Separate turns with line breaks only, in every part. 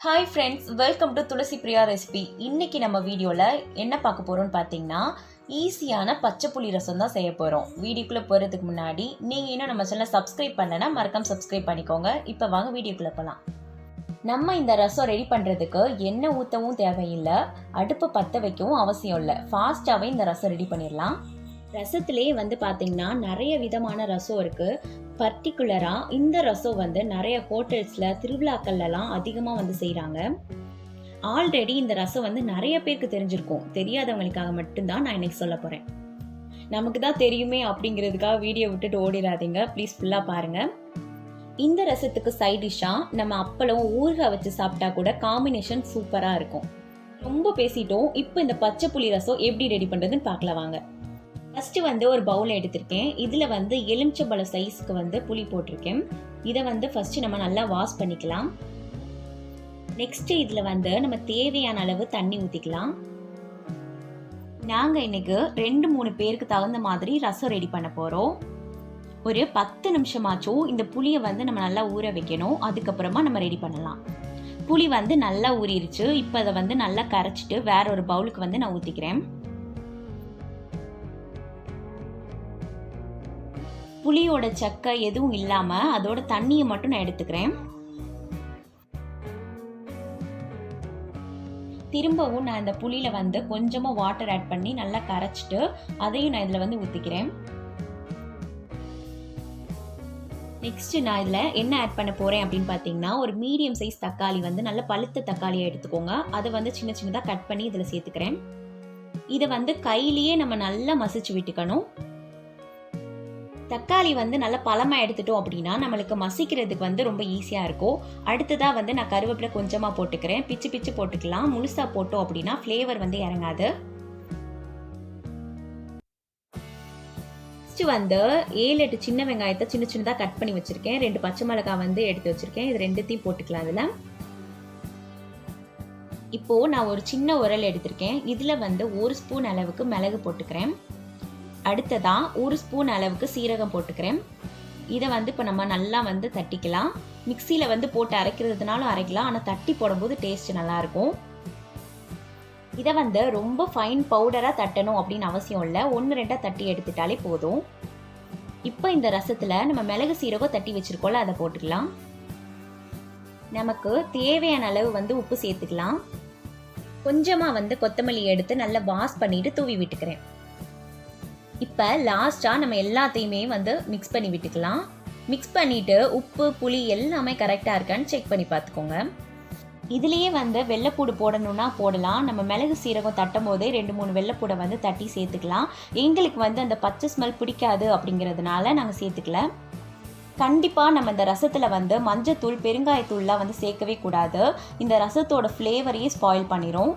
Hi friends, welcome to Thulasi Priya recipe. இன்னைக்கு நம்ம வீடியோவில் என்ன பார்க்க போகிறோம்னு பார்த்தீங்கன்னா, ஈஸியான பச்சை புளி ரசம் தான் செய்ய போகிறோம். வீடியோக்குள்ளே போகிறதுக்கு முன்னாடி நீங்கள் இன்னும் நம்ம சேனலை சப்ஸ்கிரைப் பண்ணலைன்னா மறக்காம சப்ஸ்கிரைப் பண்ணிக்கோங்க. இப்போ வாங்க வீடியோக்குள்ளே போகலாம். நம்ம இந்த ரசம் ரெடி பண்ணுறதுக்கு எண்ணெய் ஊற்றவும் தேவையில்லை, அடுப்பை பற்ற வைக்கவும் அவசியம் இல்லை. ஃபாஸ்ட்டாகவே இந்த ரசம் ரெடி பண்ணிடலாம். ரசத்துலேயே பார்த்தீங்கன்னா நிறைய விதமான ரசம் இருக்குது. பர்டிகுலராக இந்த ரசம் நிறைய ஹோட்டல்ஸில் திருவிழாக்கள்லாம் அதிகமாக செய்கிறாங்க. ஆல்ரெடி இந்த ரசம் நிறைய பேருக்கு தெரிஞ்சிருக்கும். தெரியாதவங்களுக்காக மட்டும்தான் நான் இன்னைக்கு சொல்ல போகிறேன். நமக்கு தான் தெரியுமே அப்படிங்கிறதுக்காக வீடியோ விட்டுட்டு ஓடிடாதீங்க, ப்ளீஸ் ஃபுல்லாக பாருங்கள். இந்த ரசத்துக்கு சைட் டிஷ்ஷாக நம்ம அப்பளம் ஊறுகாய் வச்சு சாப்பிட்டா கூட காம்பினேஷன் சூப்பராக இருக்கும். ரொம்ப பேசிட்டோம், இப்போ இந்த பச்சை புளி ரசம் எப்படி ரெடி பண்ணுறதுன்னு பார்க்கலாம் வாங்க. ஃபஸ்ட்டு ஒரு பவுல் எடுத்திருக்கேன். இதில் எலுமிச்சம்பழ சைஸ்க்கு புளி போட்டிருக்கேன். இதை ஃபஸ்ட்டு நம்ம நல்லா வாஷ் பண்ணிக்கலாம். நெக்ஸ்ட்டு இதில் நம்ம தேவையான அளவு தண்ணி ஊற்றிக்கலாம். நாங்கள் இன்னைக்கு 2-3 பேருக்கு தகுந்த மாதிரி ரசம் ரெடி பண்ண போகிறோம். ஒரு 10 நிமிஷமாச்சும் இந்த புளியை நம்ம நல்லா ஊற வைக்கணும். அதுக்கப்புறமா நம்ம ரெடி பண்ணலாம். புளி நல்லா ஊறிடுச்சு. இப்போ அதை நல்லா கரைச்சிட்டு வேற ஒரு பவுலுக்கு நான் ஊற்றிக்கிறேன். புளியோட சக்கை எதுவும் இல்லாமல் அதோட தண்ணியை மட்டும் நான் எடுத்துக்கிறேன். திரும்பவும் நான் இந்த புளியில் கொஞ்சமாக வாட்டர் ஆட் பண்ணி நல்லா கரைச்சிட்டு அதையும் நான் இதில் ஊற்றிக்கிறேன். நெக்ஸ்ட் நான் இதில் என்ன ஆட் பண்ண போகிறேன் அப்படின்னு பார்த்தீங்கன்னா, ஒரு மீடியம் சைஸ் தக்காளி நல்ல பழுத்த தக்காளியை எடுத்துக்கோங்க. அதை சின்ன சின்னதாக கட் பண்ணி இதில் சேர்த்துக்கிறேன். இதை கையிலேயே நம்ம நல்லா மசிச்சு விட்டுக்கணும். தக்காளி நல்லா பழமாக எடுத்துட்டோம் அப்படின்னா நம்மளுக்கு மசிக்கிறதுக்கு ரொம்ப ஈஸியாக இருக்கும். அடுத்ததாக நான் கருவேப்பிலை கொஞ்சமாக போட்டுக்கிறேன். பிச்சு பிச்சு போட்டுக்கலாம். முழுசாக போட்டோம் அப்படின்னா ஃப்ளேவர் இறங்காது. ஃபஸ்ட்டு 7-8 சின்ன வெங்காயத்தை சின்ன சின்னதாக கட் பண்ணி வச்சுருக்கேன். 2 பச்சை மிளகாய் எடுத்து வச்சுருக்கேன். இது ரெண்டுத்தையும் போட்டுக்கலாம். அதில் இப்போது நான் ஒரு சின்ன உரல் எடுத்திருக்கேன். இதில் 1 ஸ்பூன் அளவுக்கு மிளகு போட்டுக்கிறேன். அடுத்ததாக 1 ஸ்பூன் அளவுக்கு சீரகம் போட்டுக்கிறேன். இதை இப்போ நம்ம நல்லா தட்டிக்கலாம். மிக்சியில் போட்டு அரைக்கிறதுனாலும் அரைக்கலாம், ஆனால் தட்டி போடும்போது டேஸ்ட் நல்லாயிருக்கும். இதை ரொம்ப ஃபைன் பவுடராக தட்டணும் அப்படின்னு அவசியம் இல்லை. 1-2 தட்டி எடுத்துட்டாலே போதும். இப்போ இந்த ரசத்தில் நம்ம மிளகு சீரகம் தட்டி வச்சுருக்கோம்ல, அதை போட்டுக்கலாம். நமக்கு தேவையான அளவு உப்பு சேர்த்துக்கலாம். கொஞ்சமாக கொத்தமல்லி எடுத்து நல்லா வாஷ் பண்ணிவிட்டு தூவி விட்டுக்கிறேன். இப்போ லாஸ்ட்டாக நம்ம எல்லாத்தையுமே மிக்ஸ் பண்ணி விட்டுக்கலாம். மிக்ஸ் பண்ணிவிட்டு உப்பு புளி எல்லாமே கரெக்டாக இருக்கான்னு செக் பண்ணி பார்த்துக்கோங்க. இதுலேயே வெள்ளைப்பூடு போடணுன்னா போடலாம். நம்ம மிளகு சீரகம் தட்டும் போதே 2-3 வெள்ளைப்பூடை தட்டி சேர்த்துக்கலாம். எங்களுக்கு அந்த பச்சை ஸ்மெல் பிடிக்காது அப்படிங்கிறதுனால நாங்கள் சேர்த்துக்கல. கண்டிப்பாக நம்ம இந்த ரசத்தில் மஞ்சத்தூள் பெருங்காயத்தூள்லாம் சேர்க்கவே கூடாது. இந்த ரசத்தோட ஃப்ளேவரையே ஸ்பாயில் பண்ணிடும்.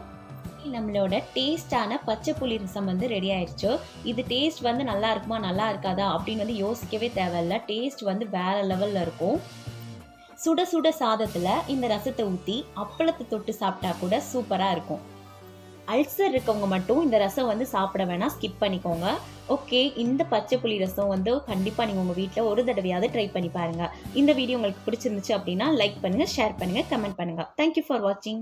நம்மளோட டேஸ்டான பச்சை புளி ரசம் ரெடி ஆயிடுச்சு. இது டேஸ்ட் நல்லா இருக்குமா நல்லா இருக்காதா அப்படின்னு யோசிக்கவே தேவையில்ல. டேஸ்ட் வேற லெவலில் இருக்கும். சுட சுட சாதத்தில் இந்த ரசத்தை ஊற்றி அப்பளத்தை தொட்டு சாப்பிட்டா கூட சூப்பராக இருக்கும். அல்சர் இருக்கவங்க மட்டும் இந்த ரசம் சாப்பிட வேணாம், ஸ்கிப் பண்ணிக்கோங்க. ஓகே, இந்த பச்சை புளி ரசம் கண்டிப்பாக நீங்கள் உங்கள் வீட்டில் ஒரு தடவையாவது ட்ரை பண்ணி பாருங்கள். இந்த வீடியோ உங்களுக்கு பிடிச்சிருந்துச்சு அப்படின்னா லைக் பண்ணுங்கள், ஷேர் பண்ணுங்கள், கமெண்ட் பண்ணுங்கள். தேங்க்யூ ஃபார் வாட்சிங்.